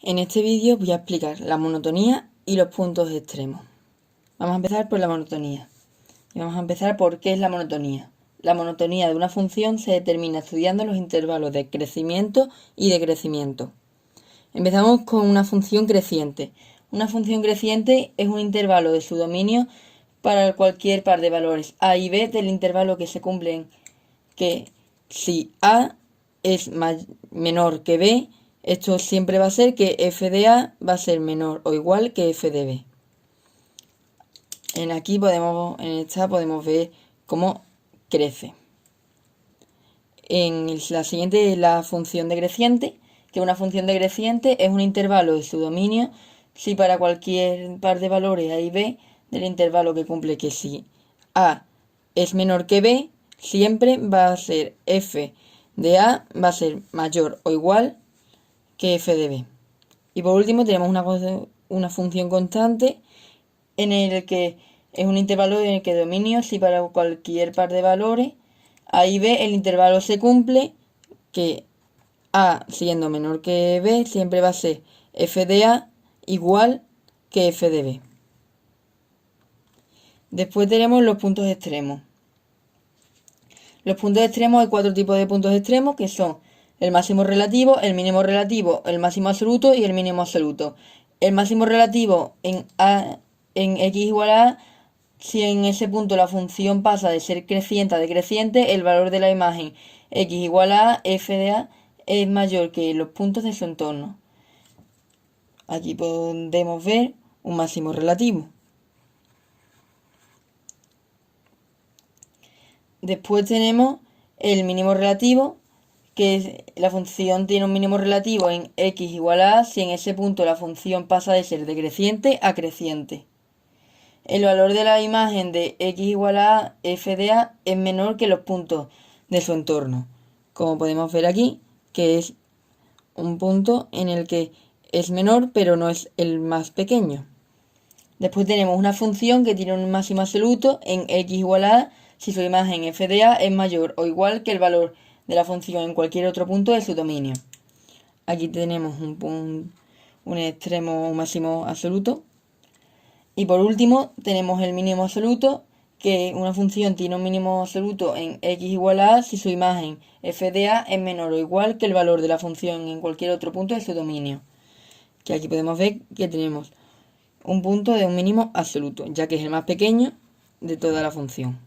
En este vídeo voy a explicar la monotonía y los puntos extremos. Vamos a empezar por la monotonía. Y vamos a empezar por qué es la monotonía. La monotonía de una función se determina estudiando los intervalos de crecimiento y decrecimiento. Empezamos con una función creciente. Una función creciente es un intervalo de su dominio para cualquier par de valores a y b del intervalo que se cumplen, que si a es menor que b, esto siempre va a ser que f de a va a ser menor o igual que f de b. En esta podemos ver cómo crece. En la siguiente, la función decreciente, que una función decreciente es un intervalo de su dominio si para cualquier par de valores a y b del intervalo que cumple que si a es menor que b, siempre va a ser f de a va a ser mayor o igual que f de b. Y por último tenemos una función constante en el que es un intervalo en el que dominio si para cualquier par de valores a y b el intervalo se cumple, que a siendo menor que b siempre va a ser f de a igual que f de b. Después tenemos los puntos extremos. Los puntos extremos, hay cuatro tipos de puntos extremos, que son el máximo relativo, el mínimo relativo, el máximo absoluto y el mínimo absoluto. El máximo relativo en x igual a a, si en ese punto la función pasa de ser creciente a decreciente, el valor de la imagen x igual a f de a es mayor que los puntos de su entorno. Aquí podemos ver un máximo relativo. Después tenemos el mínimo relativo, que la función tiene un mínimo relativo en x igual a a si en ese punto la función pasa de ser decreciente a creciente. El valor de la imagen de x igual a f de a es menor que los puntos de su entorno, como podemos ver aquí, que es un punto en el que es menor pero no es el más pequeño. Después tenemos una función que tiene un máximo absoluto en x igual a si su imagen f de a es mayor o igual que el valor de la función en cualquier otro punto de su dominio. Aquí tenemos un extremo, un máximo absoluto. Y por último tenemos el mínimo absoluto, que una función tiene un mínimo absoluto en x igual a si su imagen f de a es menor o igual que el valor de la función en cualquier otro punto de su dominio. Que aquí podemos ver que tenemos un punto de un mínimo absoluto, ya que es el más pequeño de toda la función.